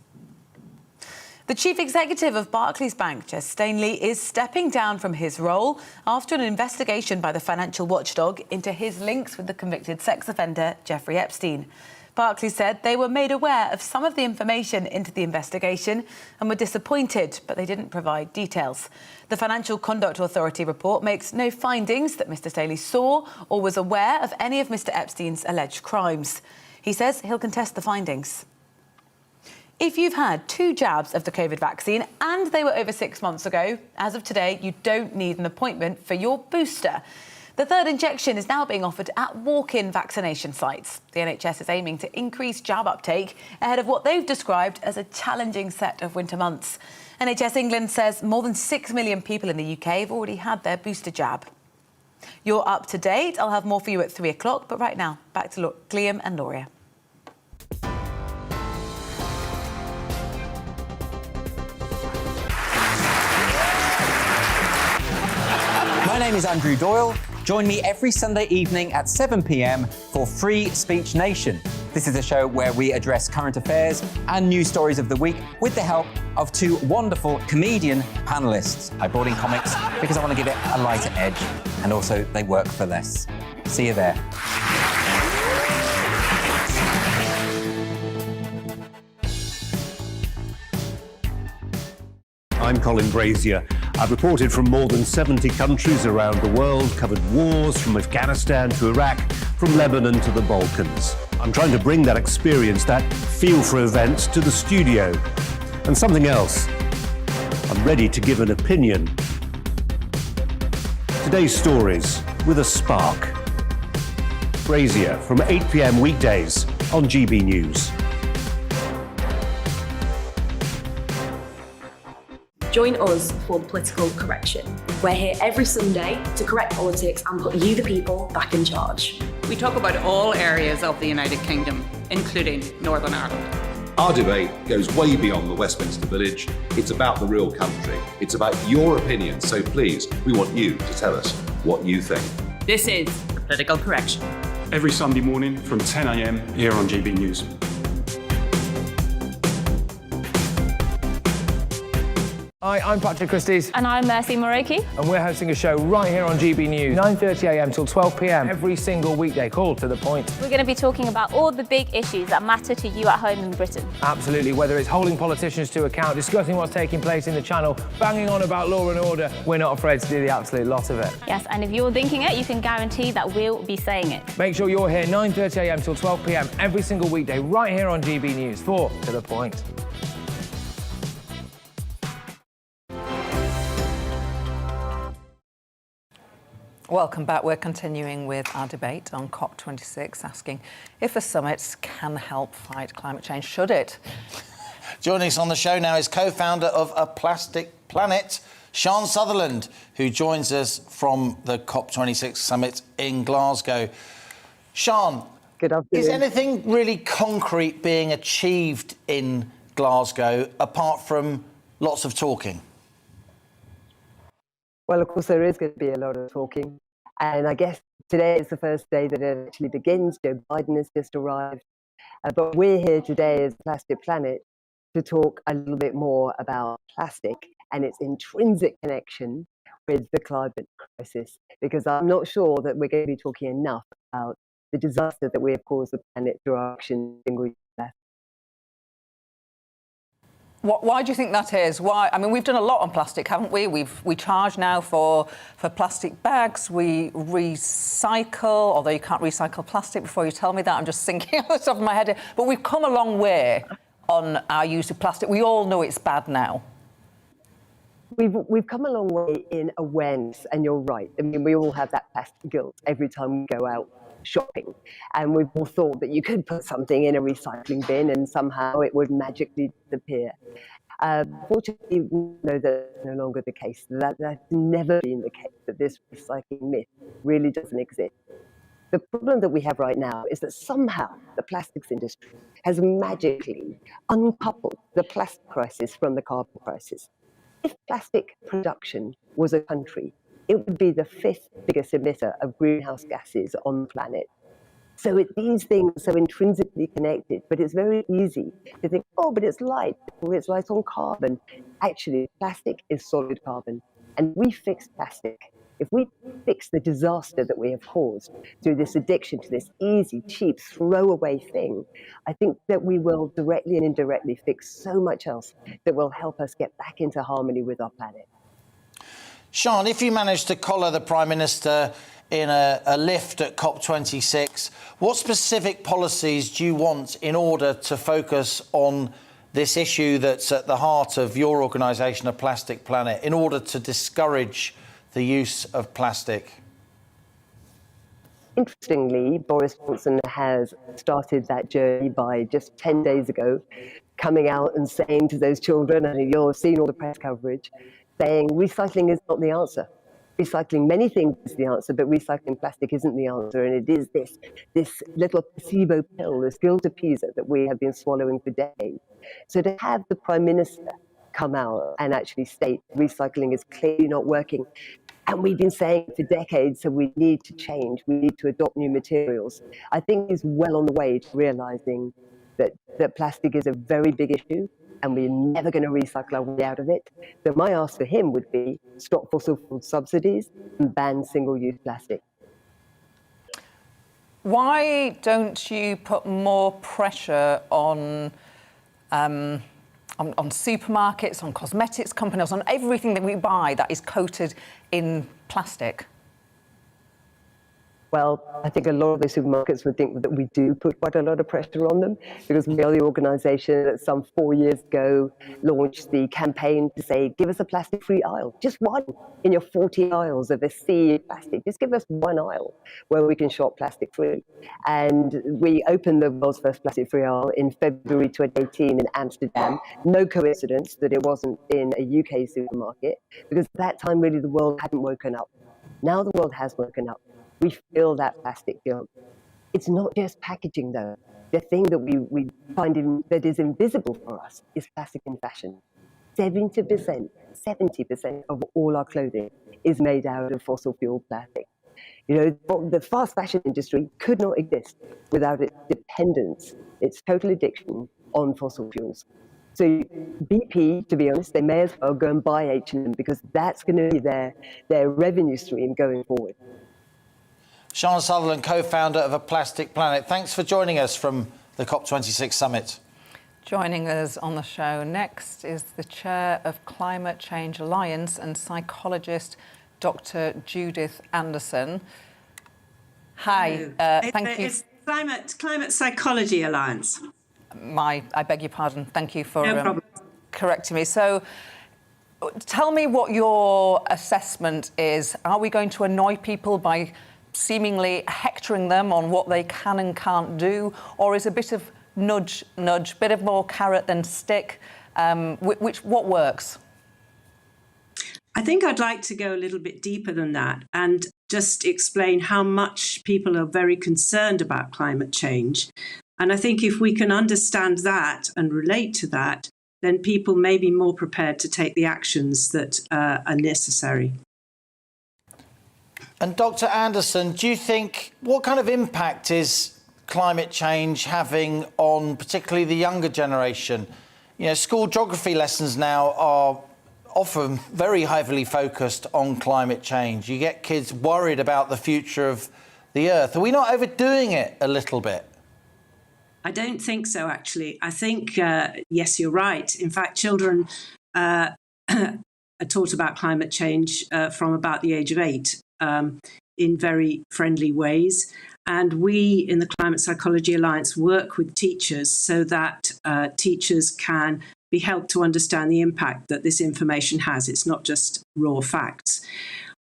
B: The chief executive of Barclays Bank, Jes Stanley, is stepping down from his role after an investigation by the financial watchdog into his links with the convicted sex offender Jeffrey Epstein. Barclays said they were made aware of some of the information into the investigation and were disappointed, but they didn't provide details. The Financial Conduct Authority report makes no findings that Mr Stanley saw or was aware of any of Mr Epstein's alleged crimes. He says he'll contest the findings. If you've had 2 jabs of the COVID vaccine and they were over 6 months ago, as of today, you don't need an appointment for your booster. The 3rd injection is now being offered at walk-in vaccination sites. The NHS is aiming to increase jab uptake ahead of what they've described as a challenging set of winter months. NHS England says more than 6 million people in the UK have already had their booster jab. You're up to date. I'll have more for you at 3 o'clock, but right now, back to Liam and Gloria.
M: My name is Andrew Doyle. Join me every Sunday evening at 7 p.m. for Free Speech Nation. This is a show where we address current affairs and news stories of the week with the help of two wonderful comedian panellists. I brought in comics because I want to give it a lighter edge, and also they work for less. See you there.
N: I'm Colin Brazier. I've reported from more than 70 countries around the world, covered wars from Afghanistan to Iraq, from Lebanon to the Balkans. I'm trying to bring that experience, that feel for events, to the studio. And something else, I'm ready to give an opinion. Today's stories with a spark. Brazier from 8 p.m. weekdays on GB News.
O: Join us for Political Correction. We're here every Sunday to correct politics and put you, the people, back in charge.
P: We talk about all areas of the United Kingdom, including Northern Ireland.
Q: Our debate goes way beyond the Westminster Village. It's about the real country. It's about your opinion. So please, we want you to tell us what you think.
P: This is Political Correction.
R: Every Sunday morning from 10 a.m. here on GB News.
S: Hi, I'm Patrick Christie's.
T: And I'm Mercy Moroki.
S: And we're hosting a show right here on GB News, 9:30 a.m. till 12 p.m. every single weekday, called To The Point.
T: We're going to be talking about all the big issues that matter to you at home in Britain.
S: Absolutely, whether it's holding politicians to account, discussing what's taking place in the Channel, banging on about law and order, we're not afraid to do the absolute lot of it.
T: Yes, and if you're thinking it, you can guarantee that we'll be saying it.
S: Make sure you're here 9:30 a.m. till 12 p.m. every single weekday, right here on GB News for To The Point.
G: Welcome back. We're continuing with our debate on COP26, asking if the summit can help fight climate change. Should it?
A: Joining us on the show now is co-founder of A Plastic Planet, Sian Sutherland, who joins us from the COP26 summit in Glasgow. Sian,
D: good afternoon.
A: Is anything really concrete being achieved in Glasgow apart from lots of talking?
D: Well, of course, there is going to be a lot of talking. And I guess today is the first day that it actually begins. Joe Biden has just arrived. But we're here today as Plastic Planet to talk a little bit more about plastic and its intrinsic connection with the climate crisis. Because I'm not sure that we're going to be talking enough about the disaster that we have caused the planet through our actions in greenhouse gas.
G: Why do you think that is? Why? I mean, we've done a lot on plastic, haven't we? We charge now for plastic bags. We recycle, although you can't recycle plastic. Before you tell me that, I'm just thinking off the top of my head. But we've come a long way on our use of plastic. We all know it's bad now.
D: We've come a long way in awareness, and you're right. I mean, we all have that plastic guilt every time we go out shopping, and we've all thought that you could put something in a recycling bin and somehow it would magically disappear. Fortunately, we know that's no longer the case. That's never been the case, that this recycling myth really doesn't exist. The problem that we have right now is that somehow the plastics industry has magically uncoupled the plastic crisis from the carbon crisis. If plastic production was a country, it would be the 5th biggest emitter of greenhouse gases on the planet. So these things are so intrinsically connected, but it's very easy to think, oh, but it's light, or it's light on carbon. Actually, plastic is solid carbon, and we fix plastic. If we fix the disaster that we have caused through this addiction to this easy, cheap, throwaway thing, I think that we will directly and indirectly fix so much else that will help us get back into harmony with our planet.
A: Sian, if you manage to collar the Prime Minister in a lift at COP26, what specific policies do you want in order to focus on this issue that's at the heart of your organisation, A Plastic Planet, in order to discourage the use of plastic?
D: Interestingly, Boris Johnson has started that journey by just 10 days ago, coming out and saying to those children, and you'll have seen all the press coverage, saying recycling is not the answer. Recycling many things is the answer, but recycling plastic isn't the answer. And it is this little placebo pill, this guilt appeaser that we have been swallowing for decades. So to have the Prime Minister come out and actually state recycling is clearly not working, And we've been saying for decades, so we need to change, we need to adopt new materials. I think he's well on the way to realising that plastic is a very big issue and we're never going to recycle our way out of it. So my ask for him would be stop fossil fuel subsidies and ban single-use plastic.
G: Why don't you put more pressure on supermarkets, on cosmetics companies, on everything that we buy that is coated in plastic?
D: Well, I think a lot of the supermarkets would think that we do put quite a lot of pressure on them, because we are the organisation that some 4 years ago launched the campaign to say, give us a plastic-free aisle, just one in your 40 aisles of a sea of plastic. Just give us one aisle where we can shop plastic-free. And we opened the world's first plastic-free aisle in February 2018 in Amsterdam. No coincidence that it wasn't in a UK supermarket, because at that time, really, the world hadn't woken up. Now the world has woken up. We feel that plastic guilt. It's not just packaging, though. The thing that we find that is invisible for us is plastic in fashion. 70% of all our clothing is made out of fossil fuel plastic. You know, the fast fashion industry could not exist without its dependence, its total addiction on fossil fuels. So BP, to be honest, they may as well go and buy H&M, because that's going to be their revenue stream going forward.
A: Sian Sutherland, co-founder of A Plastic Planet, thanks for joining us from the COP26 summit.
G: Joining us on the show next is the chair of Climate Change Alliance and psychologist Dr. Judith Anderson. Hi, thank you.
E: It's Climate Psychology Alliance.
G: I beg your pardon. Thank you for correcting me. So, tell me what your assessment is. Are we going to annoy people by seemingly hectoring them on what they can and can't do, or is a bit of nudge, bit of more carrot than stick? What works?
E: I think I'd like to go a little bit deeper than that and just explain how much people are very concerned about climate change. And I think if we can understand that and relate to that, then people may be more prepared to take the actions that are necessary.
A: And Dr. Anderson, do you think, what kind of impact is climate change having on particularly the younger generation? You know, school geography lessons now are often very heavily focused on climate change. You get kids worried about the future of the Earth. Are we not overdoing it a little bit?
E: I don't think so, actually. I think, yes, you're right. In fact, children are taught about climate change from about the age of 8. In very friendly ways. And we in the Climate Psychology Alliance work with teachers so that teachers can be helped to understand the impact that this information has. It's not just raw facts.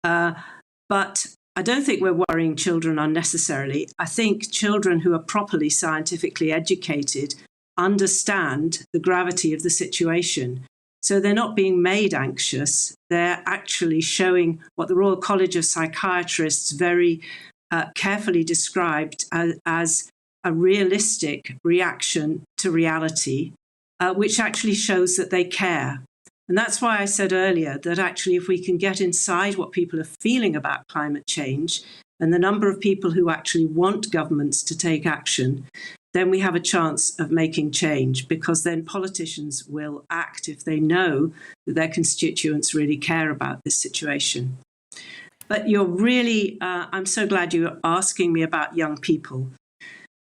E: But I don't think we're worrying children unnecessarily. I think children who are properly scientifically educated understand the gravity of the situation. So they're not being made anxious. They're actually showing what the Royal College of Psychiatrists very carefully described as a realistic reaction to reality, which actually shows that they care. And that's why I said earlier that actually if we can get inside what people are feeling about climate change and the number of people who actually want governments to take action, then we have a chance of making change, because then politicians will act if they know that their constituents really care about this situation. But you're really, I'm so glad you're asking me about young people,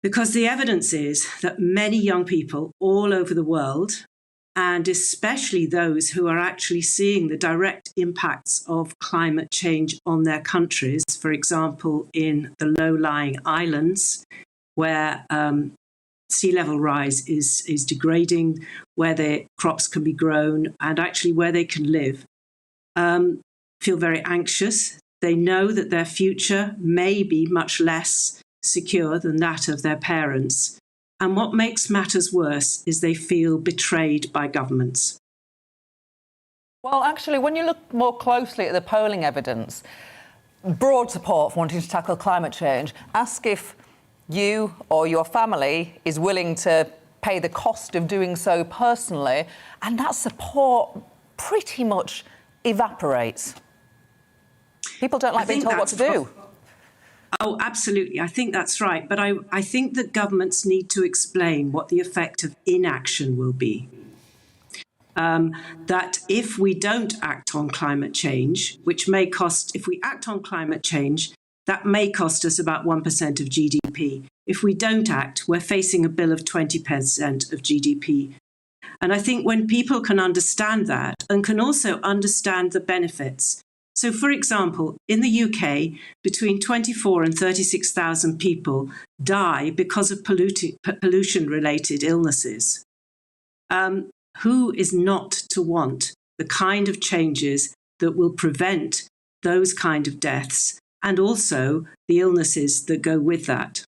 E: because the evidence is that many young people all over the world, and especially those who are actually seeing the direct impacts of climate change on their countries, for example, in the low-lying islands, where sea level rise is degrading, where their crops can be grown and actually where they can live, feel very anxious. They know that their future may be much less secure than that of their parents. And what makes matters worse is they feel betrayed by governments.
G: Well, actually, when you look more closely at the polling evidence, broad support for wanting to tackle climate change, ask if you or your family is willing to pay the cost of doing so personally, and that support pretty much evaporates. People don't like being told what to do.
E: Oh, absolutely. I think that's right. But I think that governments need to explain what the effect of inaction will be. That if we don't act on climate change, which may cost, if we act on climate change, that may cost us about 1% of GDP. If we don't act, we're facing a bill of 20% of GDP. And I think when people can understand that and can also understand the benefits. So, for example, in the UK, between 24 and 36,000 people die because of pollution-related illnesses. Who is not to want the kind of changes that will prevent those kind of deaths and also the illnesses that go with that?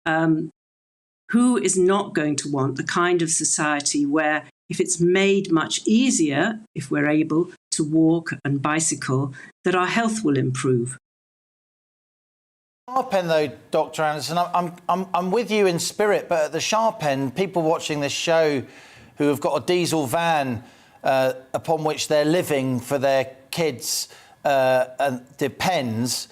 E: Who is not going to want the kind of society where, if it's made much easier, if we're able to walk and bicycle, that our health will improve?
A: Sharp end, though, Dr. Anderson, I'm with you in spirit, but at the sharp end, people watching this show who have got a diesel van upon which they're living for their kids and depends.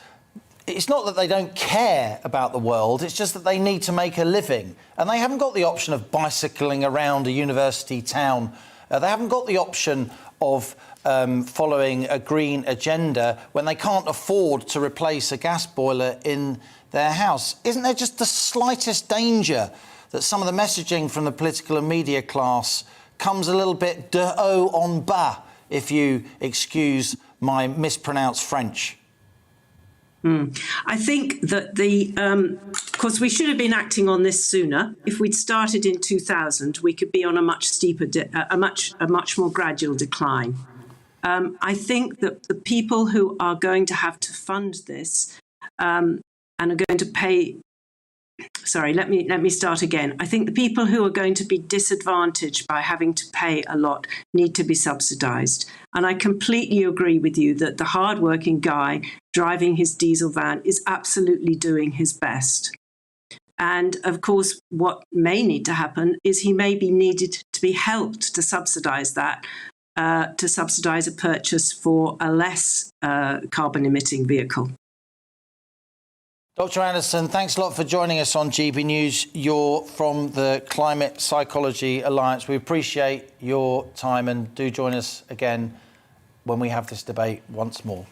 A: It's not that they don't care about the world, it's just that they need to make a living. And they haven't got the option of bicycling around a university town. They haven't got the option of following a green agenda when they can't afford to replace a gas boiler in their house. Isn't there just the slightest danger that some of the messaging from the political and media class comes a little bit de haut en bas, if you excuse my mispronounced French?
E: I think that of course, we should have been acting on this sooner. If we'd started in 2000, we could be on a much steeper, a much more gradual decline. I think that the people who are going to have to fund this and are going to pay. Sorry, let me start again. I think the people who are going to be disadvantaged by having to pay a lot need to be subsidised. And I completely agree with you that the hard-working guy driving his diesel van is absolutely doing his best. And of course, what may need to happen is he may be needed to be helped to subsidise that, to subsidise a purchase for a less carbon-emitting vehicle.
A: Dr. Anderson, thanks a lot for joining us on GB News. You're from the Climate Psychology Alliance. We appreciate your time and do join us again when we have this debate once more.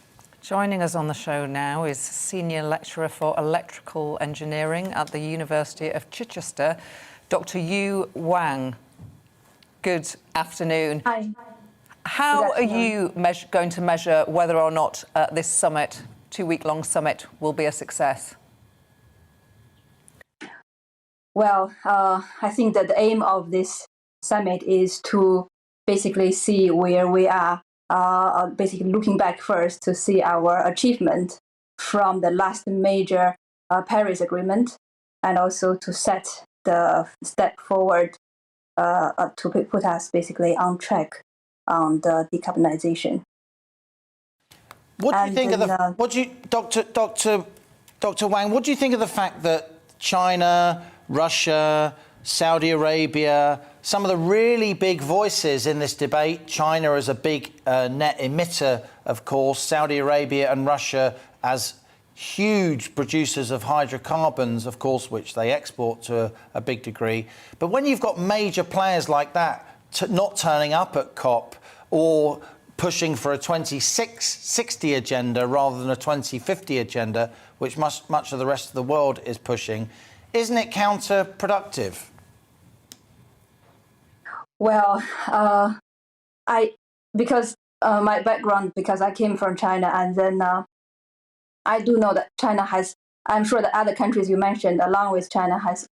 G: Joining us on the show now is Senior Lecturer for Electrical Engineering at the University of Chichester, Dr. Yu Wang. Good afternoon.
F: Hi.
G: How are you going to measure whether or not this summit, two-week-long summit, will be a success?
F: Well, I think that the aim of this summit is to basically see where we are, basically looking back first to see our achievement from the last major Paris Agreement, and also to set the step forward to put us basically on track on the decarbonization.
A: What do you think of the? What do you, Dr. Wang? What do you think of the fact that China, Russia, Saudi Arabia, some of the really big voices in this debate? China as a big net emitter, of course. Saudi Arabia and Russia as huge producers of hydrocarbons, of course, which they export to a big degree. But when you've got major players like that not turning up at COP or pushing for a 2060 agenda rather than a 2050 agenda, which much of the rest of the world is pushing, isn't it counterproductive?
F: Well, because my background, because I came from China, and then I do know that China has, I'm sure that other countries you mentioned along with China has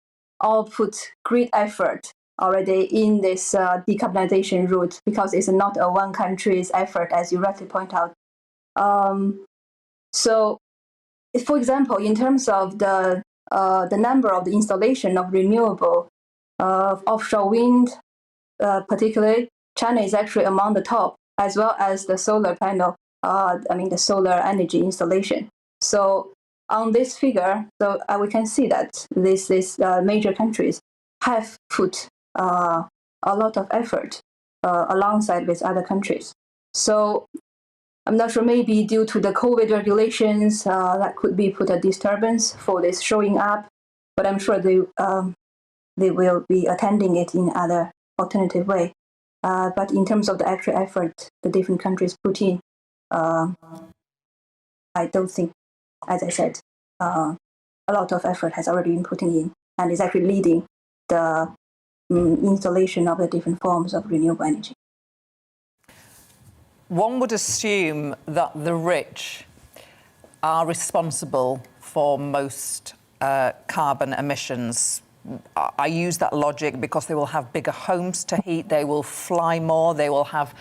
F: all put great effort already in this decarbonization route, because it's not a one country's effort, as you rightly point out. So, for example, in terms of the number of the installation of renewable offshore wind, particularly, China is actually among the top, as well as the solar panel, the solar energy installation. So on this figure, we can see that these major countries have put a lot of effort alongside with other countries. So I'm not sure, maybe due to the COVID regulations, that could be put a disturbance for this showing up, but I'm sure they will be attending it in other alternative way. But in terms of the actual effort the different countries put in, I don't think, as I said, a lot of effort has already been putting in, and is actually leading the installation of the different forms of renewable energy.
G: One would assume that the rich are responsible for most carbon emissions. I use that logic because they will have bigger homes to heat, they will fly more, they will have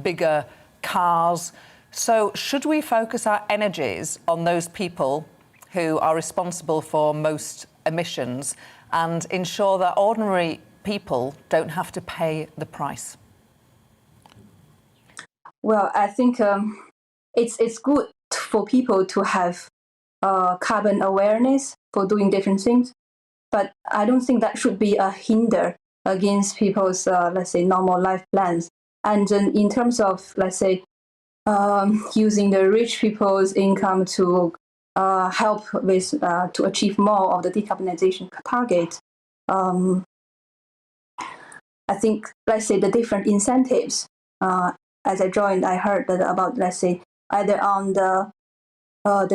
G: bigger cars. So should we focus our energies on those people who are responsible for most emissions and ensure that ordinary people don't have to pay the price?
F: Well, I think it's good for people to have carbon awareness for doing different things, but I don't think that should be a hinder against people's, let's say, normal life plans. And then in terms of, let's say, using the rich people's income to help with to achieve more of the decarbonization target, I think, let's say, the different incentives. As I joined, I heard that about, let's say, either on the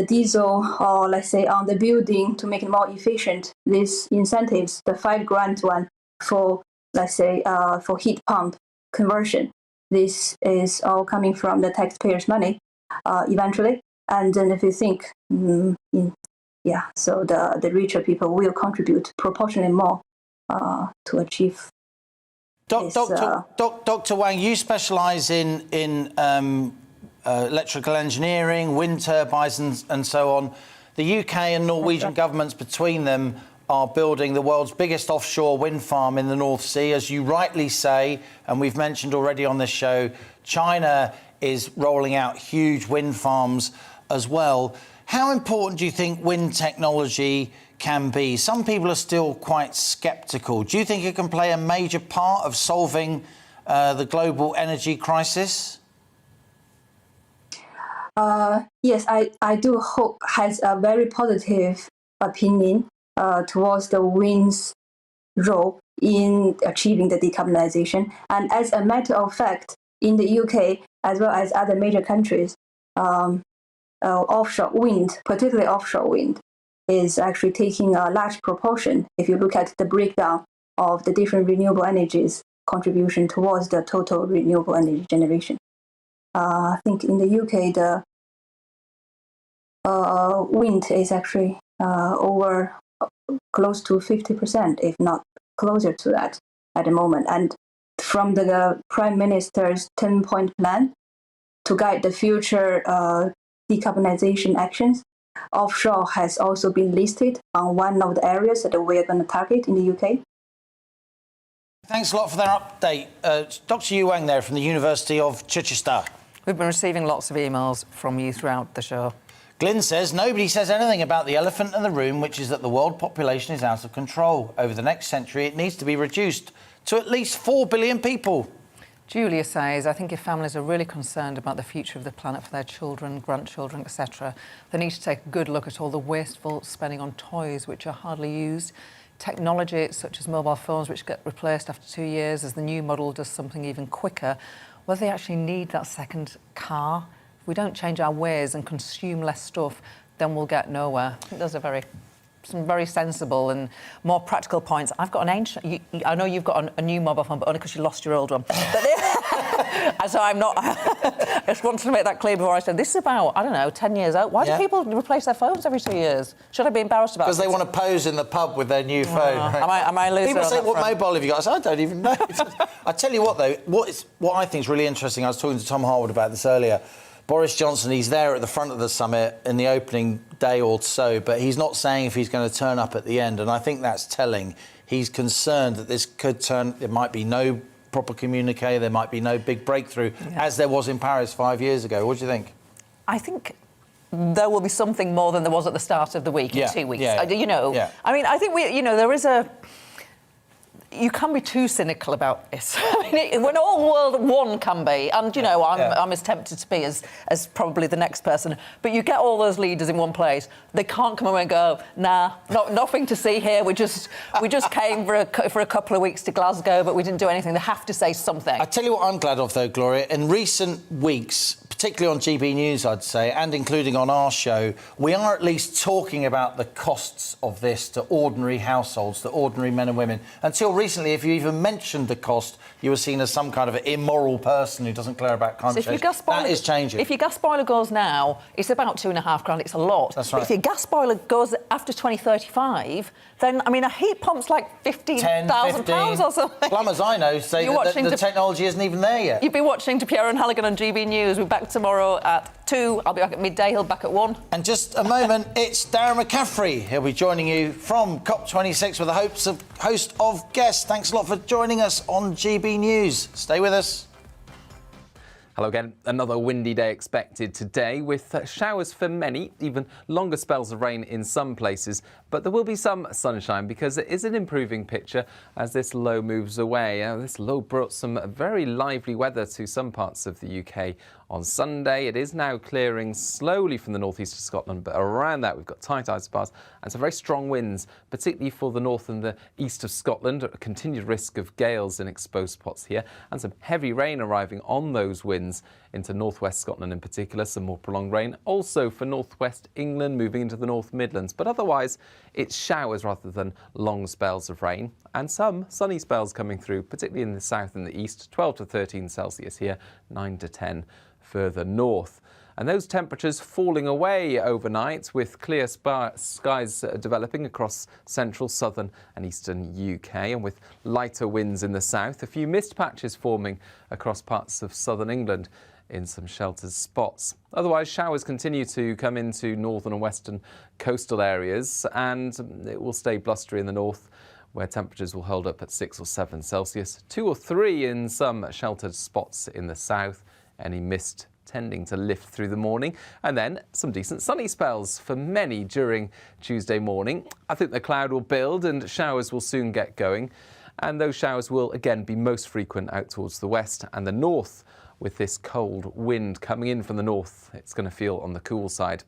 F: diesel or, let's say, on the building to make it more efficient. These incentives, the $5,000 one for, let's say, for heat pump conversion, this is all coming from the taxpayers' money eventually. And then if you think, so the richer people will contribute proportionally more to achieve.
A: Dr. Wang, you specialise in electrical engineering, wind turbines and so on. The UK and Norwegian governments between them are building the world's biggest offshore wind farm in the North Sea. As you rightly say, and we've mentioned already on this show, China is rolling out huge wind farms as well. How important do you think wind technology can be? Some people are still quite sceptical. Do you think it can play a major part of solving the global energy crisis?
F: Yes, I do hope has a very positive opinion towards the wind's role in achieving the decarbonization. And as a matter of fact, in the UK, as well as other major countries, offshore wind, particularly offshore wind, is actually taking a large proportion if you look at the breakdown of the different renewable energies contribution towards the total renewable energy generation. I think in the UK, the wind is actually over close to 50%, if not closer to that at the moment. And from the Prime Minister's 10-point plan to guide the future decarbonization actions, offshore has also been listed on one of the areas that we are going to target in the UK.
A: Thanks a lot for that update. Dr. Yu Wang there from the University of Chichester.
G: We've been receiving lots of emails from you throughout the show.
A: Glyn says, nobody says anything about the elephant in the room, which is that the world population is out of control. Over the next century, it needs to be reduced to at least 4 billion people.
G: Julia says, I think if families are really concerned about the future of the planet for their children, grandchildren, etc., they need to take a good look at all the wasteful spending on toys which are hardly used, technology such as mobile phones which get replaced after 2 years as the new model does something even quicker, whether they actually need that second car. If we don't change our ways and consume less stuff, then we'll get nowhere. I think those are some very sensible and more practical points. I've got an ancient... I know you've got a new mobile phone, but only because you lost your old one. So I'm not... I just wanted to make that clear before I said, this is about, I don't know, 10 years out. Why do people replace their phones every 2 years? Should I be embarrassed about it?
A: Because they want to pose in the pub with their new phone. Right?
G: Am I losing?
A: People say, what mobile have you got? I say, I don't even know. I tell you what, though, what I think is really interesting, I was talking to Tom Harwood about this earlier, Boris Johnson, he's there at the front of the summit in the opening day or so, but he's not saying if he's going to turn up at the end, and I think that's telling. He's concerned that this could turn... There might be no proper communique, there might be no big breakthrough, as there was in Paris 5 years ago. What do you think?
G: I think there will be something more than there was at the start of the week in 2 weeks. I mean, I think there is a...
H: you can be too cynical about this. I mean, when all World One can be, and, you know, I'm as tempted to be as probably the next person, but you get all those leaders in one place, they can't come away and go, nah, nothing to see here, we just came for a couple of weeks to Glasgow, but we didn't do anything. They have to say something.
A: I tell you what I'm glad of, though, Gloria. In recent weeks, particularly on GB News, I'd say, and including on our show, we are at least talking about the costs of this to ordinary households, to ordinary men and women. Until recently, if you even mentioned the cost, you were seen as some kind of an immoral person who doesn't care about climate change. That is changing.
H: If your gas boiler goes now, it's about £2.5 grand. It's a lot.
A: That's right.
H: But if your gas boiler goes after 2035, then, I mean, a heat pump's like £15,000 or something.
A: Plumbers I know say that the technology isn't even there yet.
H: You've been watching DePiero and Halligan on GB News. We're back tomorrow at 2. I'll be back at midday. He'll be back at 1.
A: And just a moment, it's Darren McCaffrey. He'll be joining you from COP26 with a host of guests. Thanks a lot for joining us on GB News. Stay with us.
K: Hello again. Another windy day expected today with showers for many, even longer spells of rain in some places. But there will be some sunshine because it is an improving picture as this low moves away. This low brought some very lively weather to some parts of the UK on Sunday. It is now clearing slowly from the northeast of Scotland, but around that we've got tight isobars and some very strong winds, particularly for the north and the east of Scotland. A continued risk of gales in exposed spots here and some heavy rain arriving on those winds into northwest Scotland in particular. Some more prolonged rain also for northwest England, moving into the North Midlands. But otherwise, it's showers rather than long spells of rain and some sunny spells coming through, particularly in the south and the east. 12 to 13 Celsius here, 9 to 10 further north. And those temperatures falling away overnight with clear skies developing across central, southern and eastern UK, and with lighter winds in the south. A few mist patches forming across parts of southern England in some sheltered spots. Otherwise, showers continue to come into northern and western coastal areas, and it will stay blustery in the north, where temperatures will hold up at 6 or 7 Celsius, 2 or 3 in some sheltered spots in the south. Any mist tending to lift through the morning, and then some decent sunny spells for many during Tuesday morning. I think the cloud will build and showers will soon get going, and those showers will again be most frequent out towards the west and the north. With this cold wind coming in from the north, it's going to feel on the cool side.